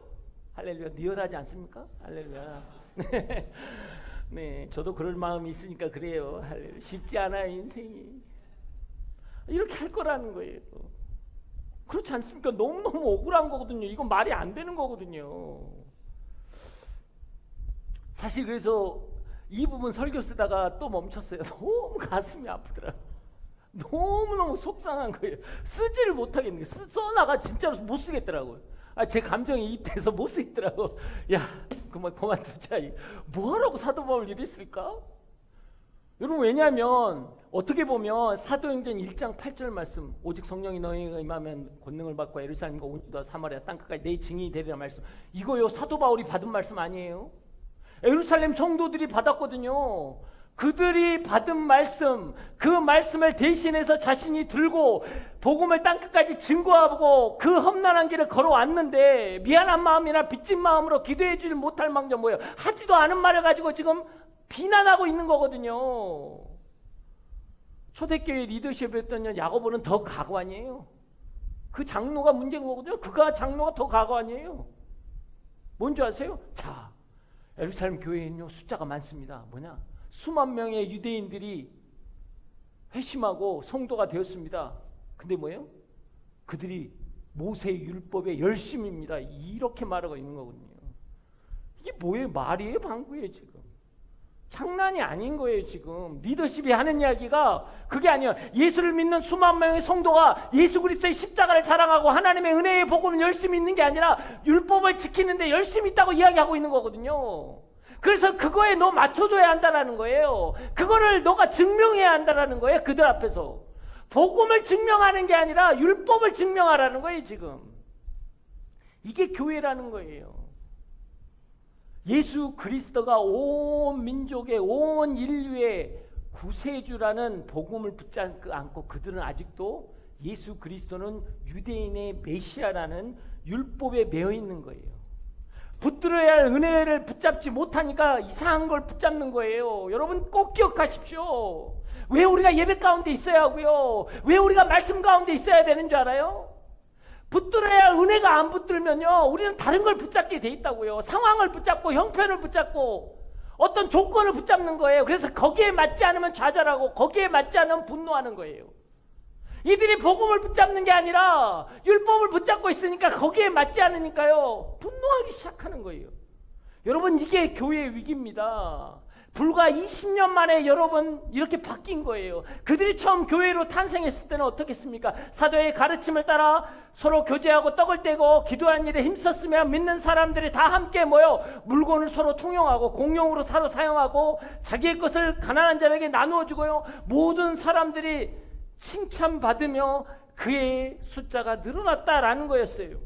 할렐루야. 리얼하지 않습니까? 할렐루야. 네, 저도 그럴 마음이 있으니까 그래요. 할렐루야. 쉽지 않아요, 인생이. 이렇게 할 거라는 거예요. 그렇지 않습니까? 너무너무 억울한 거거든요. 이건 말이 안 되는 거거든요. 사실 그래서 이 부분 설교 쓰다가 또 멈췄어요. 너무 가슴이 아프더라고요. 너무너무 속상한 거예요. 쓰지를 못하겠는 거예요. 써나가 진짜로 못 쓰겠더라고요. 제 감정이 이입돼서 못 쓰겠더라고요. 야, 그만두자. 뭐하라고 사도 바울 일이 있을까? 여러분, 왜냐하면 어떻게 보면 사도행전 1장 8절 말씀, 오직 성령이 너희가 임하면 권능을 받고 예루살렘과 온 유다 사마리아 땅끝까지 내 증인이 되리라 말씀, 이거요 사도 바울이 받은 말씀 아니에요? 예루살렘 성도들이 받았거든요. 그들이 받은 말씀, 그 말씀을 대신해서 자신이 들고 복음을 땅끝까지 증거하고 그 험난한 길을 걸어왔는데, 미안한 마음이나 빚진 마음으로 기도해 주지 못할 망정 뭐예요? 하지도 않은 말을 가지고 지금 비난하고 있는 거거든요. 초대교회 리더십이었던 야고보는 더 각오 아니에요? 그 장로가 문제인 거거든요. 장로가 더 각오 아니에요? 뭔지 아세요? 자, 예루살렘 교회는요 숫자가 많습니다. 뭐냐? 수만 명의 유대인들이 회심하고 성도가 되었습니다. 근데 뭐예요? 그들이 모세 율법의 열심입니다. 이렇게 말하고 있는 거거든요. 이게 뭐예요? 말이에요? 방구예요? 지금 장난이 아닌 거예요. 지금 리더십이 하는 이야기가 그게 아니에요. 예수를 믿는 수만 명의 성도가 예수 그리스도의 십자가를 자랑하고 하나님의 은혜의 복음을 열심히 있는 게 아니라 율법을 지키는데 열심히 있다고 이야기하고 있는 거거든요. 그래서 그거에 너 맞춰줘야 한다라는 거예요. 그거를 너가 증명해야 한다라는 거예요. 그들 앞에서. 복음을 증명하는 게 아니라 율법을 증명하라는 거예요, 지금. 이게 교회라는 거예요. 예수 그리스도가 온 민족의, 온 인류의 구세주라는 복음을 붙잡고 않고 그들은 아직도 예수 그리스도는 유대인의 메시아라는 율법에 매여 있는 거예요. 붙들어야 할 은혜를 붙잡지 못하니까 이상한 걸 붙잡는 거예요. 여러분 꼭 기억하십시오. 왜 우리가 예배 가운데 있어야 하고요? 왜 우리가 말씀 가운데 있어야 되는 줄 알아요? 붙들어야 할 은혜가 안 붙들면요, 우리는 다른 걸 붙잡게 돼 있다고요. 상황을 붙잡고 형편을 붙잡고 어떤 조건을 붙잡는 거예요. 그래서 거기에 맞지 않으면 좌절하고 거기에 맞지 않으면 분노하는 거예요. 이들이 복음을 붙잡는 게 아니라 율법을 붙잡고 있으니까 거기에 맞지 않으니까요, 분노하기 시작하는 거예요. 여러분, 이게 교회의 위기입니다. 불과 20년 만에 여러분 이렇게 바뀐 거예요. 그들이 처음 교회로 탄생했을 때는 어떻겠습니까? 사도의 가르침을 따라 서로 교제하고 떡을 떼고 기도하는 일에 힘썼으며 믿는 사람들이 다 함께 모여 물건을 서로 통용하고 공용으로 서로 사용하고 자기의 것을 가난한 자에게 나누어 주고요, 모든 사람들이 칭찬받으며 그의 숫자가 늘어났다라는 거였어요.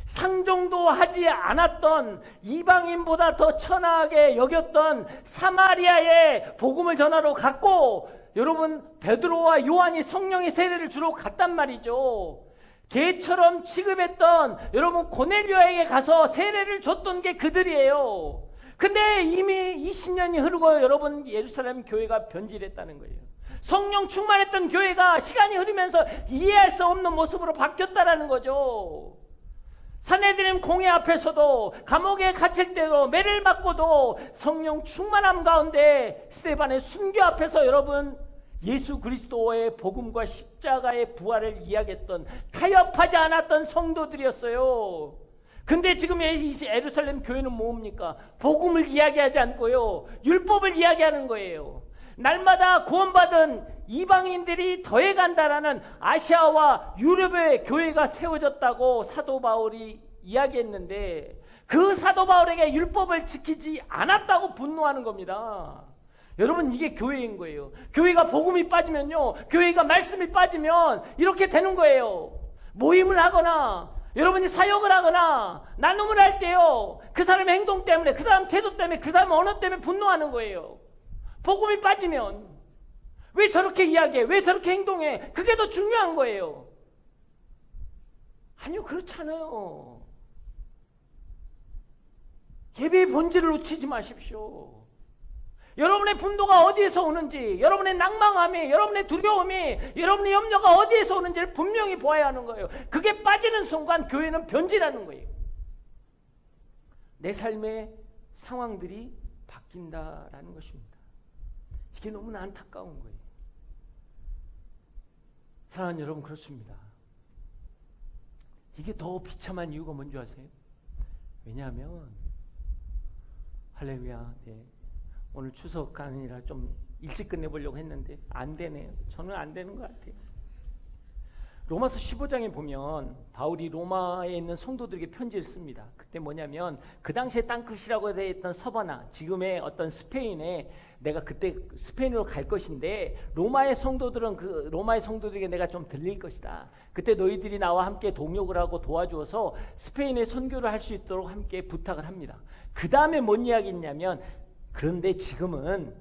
상종도 하지 않았던, 이방인보다 더 천하게 여겼던 사마리아에 복음을 전하러 갔고, 여러분 베드로와 요한이 성령의 세례를 주러 갔단 말이죠. 개처럼 취급했던 여러분 고넬료에게 가서 세례를 줬던 게 그들이에요. 근데 이미 20년이 흐르고 여러분 예루살렘 교회가 변질했다는 거예요. 성령 충만했던 교회가 시간이 흐르면서 이해할 수 없는 모습으로 바뀌었다라는 거죠. 산헤드림 공회 앞에서도 감옥에 갇힐 때도 매를 맞고도 성령 충만함 가운데 스데반의 순교 앞에서 여러분 예수 그리스도의 복음과 십자가의 부활을 이야기했던, 타협하지 않았던 성도들이었어요. 근데 지금 예루살렘 교회는 뭡니까? 복음을 이야기하지 않고요, 율법을 이야기하는 거예요. 날마다 구원받은 이방인들이 더해간다라는 아시아와 유럽의 교회가 세워졌다고 사도 바울이 이야기했는데, 그 사도 바울에게 율법을 지키지 않았다고 분노하는 겁니다. 여러분, 이게 교회인 거예요. 교회가 복음이 빠지면요, 교회가 말씀이 빠지면 이렇게 되는 거예요. 모임을 하거나 여러분이 사역을 하거나 나눔을 할 때요, 그 사람의 행동 때문에, 그 사람 태도 때문에, 그 사람 언어 때문에 분노하는 거예요. 복음이 빠지면 왜 저렇게 이야기해? 왜 저렇게 행동해? 그게 더 중요한 거예요. 아니요, 그렇잖아요. 예배의 본질을 놓치지 마십시오. 여러분의 분노가 어디에서 오는지, 여러분의 낭망함이, 여러분의 두려움이, 여러분의 염려가 어디에서 오는지를 분명히 보아야 하는 거예요. 그게 빠지는 순간 교회는 변질하는 거예요. 내 삶의 상황들이 바뀐다라는 것입니다. 이게 너무나 안타까운 거예요. 사랑하는 여러분, 그렇습니다. 이게 더 비참한 이유가 뭔지 아세요? 왜냐하면 할렐루야, 네. 오늘 추석 강의라 좀 일찍 끝내보려고 했는데 안 되네요. 저는 안 되는 것 같아요. 로마서 15장에 보면 바울이 로마에 있는 성도들에게 편지를 씁니다. 그때 뭐냐면 그 당시에 땅끝이라고 되어 있던 서바나, 지금의 어떤 스페인에, 내가 그때 스페인으로 갈 것인데 로마의 성도들에게 내가 좀 들릴 것이다. 그때 너희들이 나와 함께 동역을 하고 도와주어서 스페인에 선교를 할 수 있도록 함께 부탁을 합니다. 그 다음에 뭔 이야기 있냐면, 그런데 지금은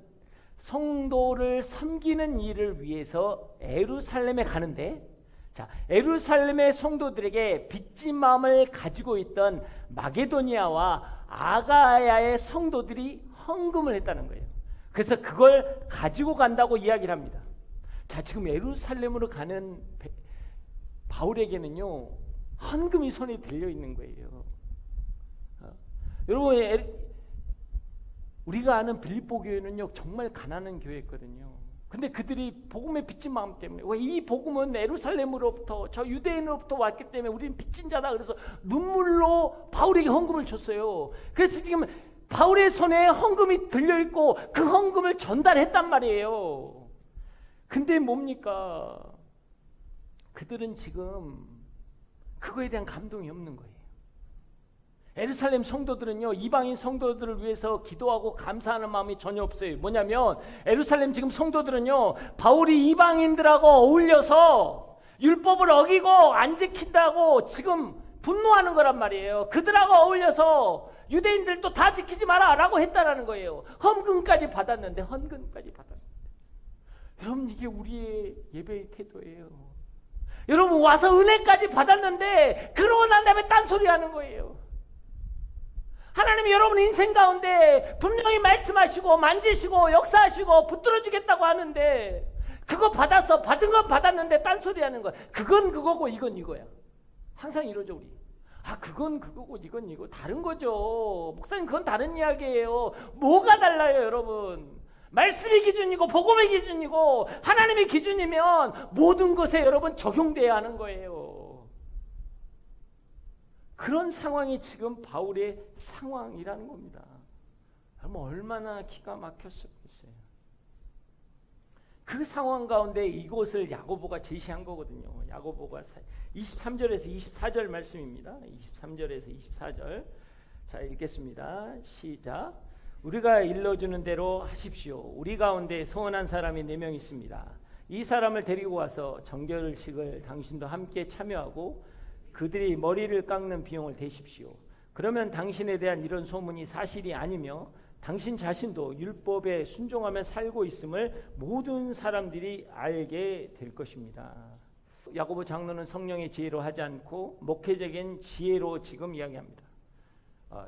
성도를 섬기는 일을 위해서 에루살렘에 가는데, 자, 에루살렘의 성도들에게 빚진 마음을 가지고 있던 마게도니아와 아가야의 성도들이 헌금을 했다는 거예요. 그래서 그걸 가지고 간다고 이야기를 합니다. 자, 지금 에루살렘으로 가는 바울에게는요, 헌금이 손에 들려 있는 거예요. 여러분, 우리가 아는 빌립보 교회는요, 정말 가난한 교회였거든요. 근데 그들이 복음의 빚진 마음 때문에, 왜 이 복음은 에루살렘으로부터, 저 유대인으로부터 왔기 때문에 우리는 빚진 자다, 그래서 눈물로 바울에게 헌금을 줬어요. 그래서 지금 바울의 손에 헌금이 들려있고 그 헌금을 전달했단 말이에요. 근데 뭡니까? 그들은 지금 그거에 대한 감동이 없는 거예요. 예루살렘 성도들은요, 이방인 성도들을 위해서 기도하고 감사하는 마음이 전혀 없어요. 뭐냐면 예루살렘 지금 성도들은요, 바울이 이방인들하고 어울려서 율법을 어기고 안 지킨다고 지금 분노하는 거란 말이에요. 그들하고 어울려서 유대인들도 다 지키지 마라 라고 했다라는 거예요. 헌금까지 받았는데. 여러분, 이게 우리의 예배의 태도예요. 여러분, 와서 은혜까지 받았는데 그러고 난 다음에 딴소리 하는 거예요. 하나님이 여러분 인생 가운데 분명히 말씀하시고 만지시고 역사하시고 붙들어 주겠다고 하는데, 그거 받았어. 받은 건 받았는데 딴소리 하는 거야. 그건 그거고 이건 이거야. 항상 이러죠, 우리. 그건 그거고 이건 이거. 다른 거죠. 목사님, 그건 다른 이야기예요. 뭐가 달라요, 여러분? 말씀이 기준이고 복음이 기준이고 하나님의 기준이면 모든 것에 여러분 적용돼야 하는 거예요. 그런 상황이 지금 바울의 상황이라는 겁니다. 얼마나 기가 막혔었겠어요. 그 상황 가운데 이것을 야고보가 제시한 거거든요. 야고보가 23절에서 24절 말씀입니다. 23절에서 24절. 자, 읽겠습니다. 시작. 우리가 일러주는 대로 하십시오. 우리 가운데 소원한 사람이 4명 있습니다. 이 사람을 데리고 와서 정결식을 당신도 함께 참여하고 그들이 머리를 깎는 비용을 대십시오. 그러면 당신에 대한 이런 소문이 사실이 아니며 당신 자신도 율법에 순종하며 살고 있음을 모든 사람들이 알게 될 것입니다. 야고보 장로는 성령의 지혜로 하지 않고 목회적인 지혜로 지금 이야기합니다.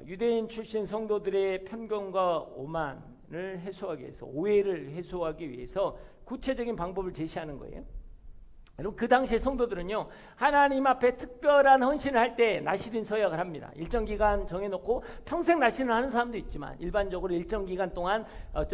유대인 출신 성도들의 편견과 오만을 해소하기 위해서, 오해를 해소하기 위해서 구체적인 방법을 제시하는 거예요. 여러분, 그 당시의 성도들은요, 하나님 앞에 특별한 헌신을 할 때 나시린 서약을 합니다. 일정 기간 정해놓고 평생 나시린을 하는 사람도 있지만 일반적으로 일정 기간 동안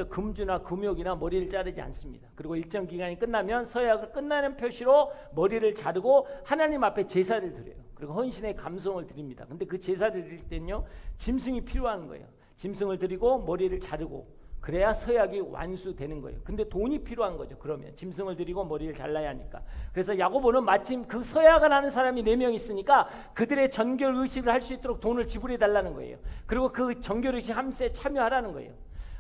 금주나 금욕이나 머리를 자르지 않습니다. 그리고 일정 기간이 끝나면 서약을 끝나는 표시로 머리를 자르고 하나님 앞에 제사를 드려요. 그리고 헌신의 감성을 드립니다. 근데 그 제사를 드릴 때는요, 짐승이 필요한 거예요. 짐승을 드리고 머리를 자르고 그래야 서약이 완수되는 거예요. 근데 돈이 필요한 거죠. 그러면 짐승을 드리고 머리를 잘라야 하니까. 그래서 야고보는 마침 그 서약을 하는 사람이 4명 있으니까 그들의 정결 의식을 할 수 있도록 돈을 지불해 달라는 거예요. 그리고 그 정결 의식 함께 참여하라는 거예요.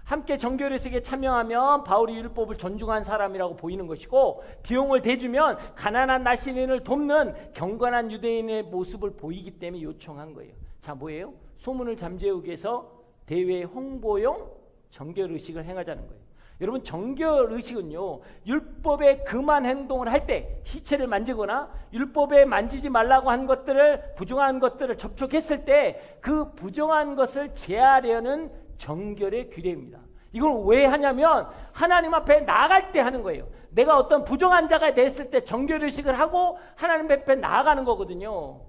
함께 정결 의식에 참여하면 바울이 율법을 존중한 사람이라고 보이는 것이고, 비용을 대주면 가난한 나시린을 돕는 경건한 유대인의 모습을 보이기 때문에 요청한 거예요. 자, 뭐예요? 소문을 잠재우기 위해서 대외 홍보용 정결의식을 행하자는 거예요. 여러분, 정결의식은요, 율법에 금한 행동을 할 때, 시체를 만지거나 율법에 만지지 말라고 한 것들을, 부정한 것들을 접촉했을 때 그 부정한 것을 제하려는 정결의 규례입니다. 이걸 왜 하냐면 하나님 앞에 나아갈 때 하는 거예요. 내가 어떤 부정한 자가 됐을 때 정결의식을 하고 하나님 앞에 나아가는 거거든요.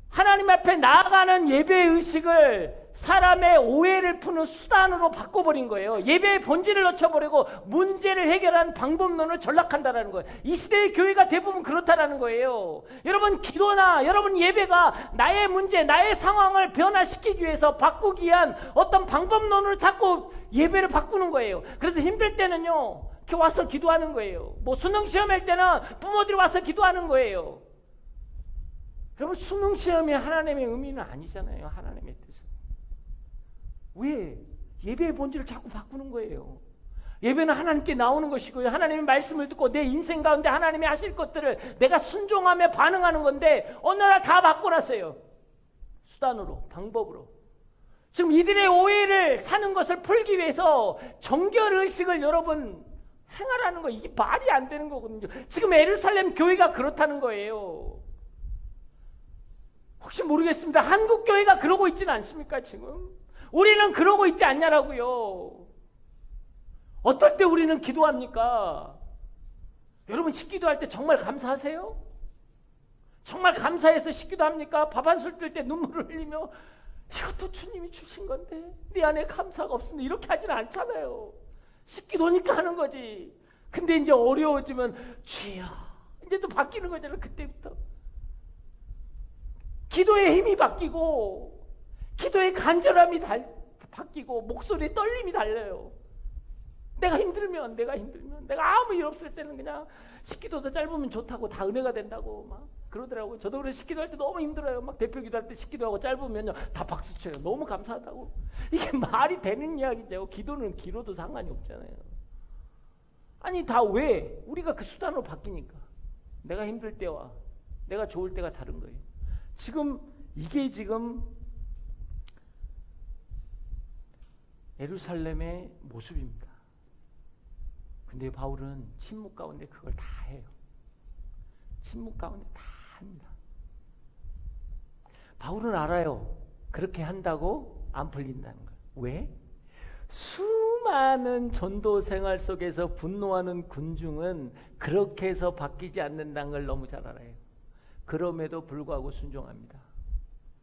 하나님 앞에 나아가는 예배의식을 사람의 오해를 푸는 수단으로 바꿔버린 거예요. 예배의 본질을 놓쳐버리고 문제를 해결한 방법론을 전락한다는 거예요. 이 시대의 교회가 대부분 그렇다라는 거예요. 여러분, 기도나 여러분 예배가 나의 문제, 나의 상황을 변화시키기 위해서 바꾸기 위한 어떤 방법론으로 자꾸 예배를 바꾸는 거예요. 그래서 힘들 때는요, 이렇게 와서 기도하는 거예요. 뭐 수능 시험할 때는 부모들이 와서 기도하는 거예요. 여러분, 수능 시험이 하나님의 의미는 아니잖아요. 하나님의 뜻은. 왜? 예배의 본질을 자꾸 바꾸는 거예요. 예배는 하나님께 나오는 것이고요, 하나님의 말씀을 듣고 내 인생 가운데 하나님이 하실 것들을 내가 순종하며 반응하는 건데 어느 날 다 바꿔놨어요. 수단으로, 방법으로. 지금 이들의 오해를 사는 것을 풀기 위해서 정결의식을 여러분 행하라는 거, 이게 말이 안 되는 거거든요. 지금 예루살렘 교회가 그렇다는 거예요. 혹시 모르겠습니다. 한국 교회가 그러고 있지는 않습니까? 지금 우리는 그러고 있지 않냐라고요. 어떨 때 우리는 기도합니까? 여러분, 식기도할 때 정말 감사하세요? 정말 감사해서 식기도 합니까? 밥 한 술 뜰 때 눈물을 흘리며 이것도 주님이 주신 건데 내 안에 감사가 없습니다, 이렇게 하지는 않잖아요. 식기도니까 하는 거지. 근데 이제 어려워지면 주여, 이제 또 바뀌는 거잖아요. 그때부터 기도의 힘이 바뀌고 기도의 간절함이 바뀌고 목소리의 떨림이 달라요. 내가 힘들면 내가 아무 일 없을 때는 그냥 식기도도 짧으면 좋다고, 다 은혜가 된다고 막 그러더라고요. 저도 그래 식기도할 때 너무 힘들어요. 막 대표 기도할 때 식기도하고 짧으면요 다 박수 쳐요. 너무 감사하다고. 이게 말이 되는 이야기죠. 기도는 기로도 상관이 없잖아요. 아니 다 왜? 우리가 그 수단으로 바뀌니까. 내가 힘들 때와 내가 좋을 때가 다른 거예요. 이게 지금 예루살렘의 모습입니다. 근데 바울은 침묵 가운데 그걸 다 해요. 침묵 가운데 다 합니다. 바울은 알아요. 그렇게 한다고 안 풀린다는 걸. 왜? 수많은 전도 생활 속에서 분노하는 군중은 그렇게 해서 바뀌지 않는다는 걸 너무 잘 알아요. 그럼에도 불구하고 순종합니다.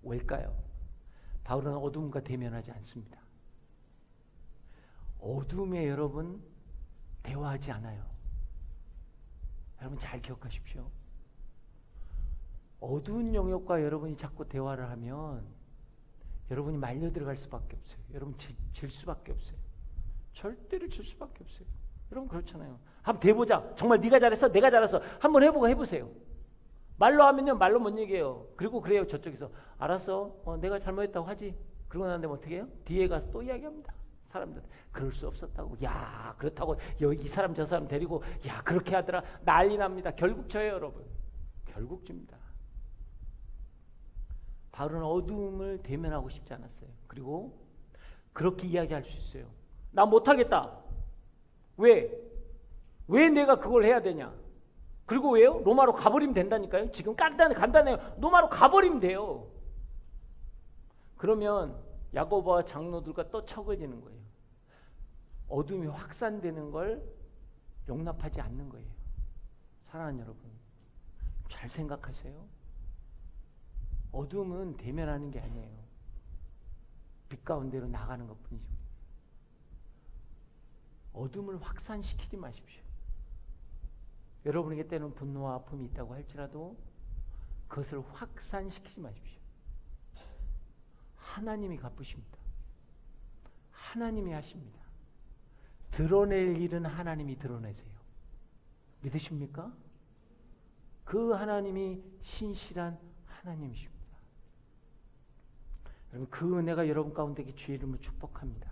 왜일까요? 바울은 어둠과 대면하지 않습니다. 어둠에 여러분 대화하지 않아요. 여러분 잘 기억하십시오. 어두운 영역과 여러분이 자꾸 대화를 하면 여러분이 말려 들어갈 수밖에 없어요. 여러분 질 수밖에 없어요. 절대로 질 수밖에 없어요. 여러분 그렇잖아요. 한번 대보자. 정말 네가 잘했어? 내가 잘했어? 한번 해보세요. 말로 하면요 말로 못 얘기해요. 그리고 그래요. 저쪽에서 알았어. 내가 잘못했다고 하지. 그러고 난 다음에 어떻게 해요? 뒤에 가서 또 이야기합니다. 사람들 그럴 수 없었다고. 야 그렇다고 이 사람 저 사람 데리고 야 그렇게 하더라. 난리 납니다. 결국 저예요 여러분. 결국 집니다. 바울은 어둠을 대면하고 싶지 않았어요. 그리고 그렇게 이야기할 수 있어요. 나 못하겠다. 왜? 왜 내가 그걸 해야 되냐? 그리고 왜요? 로마로 가버리면 된다니까요. 지금 간단해요. 로마로 가버리면 돼요. 그러면 야고보와 장로들과 또 척을 지는 거예요. 어둠이 확산되는 걸 용납하지 않는 거예요. 사랑하는 여러분, 잘 생각하세요. 어둠은 대면하는 게 아니에요. 빛 가운데로 나가는 것뿐이죠. 어둠을 확산시키지 마십시오. 여러분에게 때는 분노와 아픔이 있다고 할지라도 그것을 확산시키지 마십시오. 하나님이 갚으십니다. 하나님이 하십니다. 드러낼 일은 하나님이 드러내세요. 믿으십니까? 그 하나님이 신실한 하나님이십니다. 여러분 그 은혜가 여러분 가운데 주의 이름으로 축복합니다.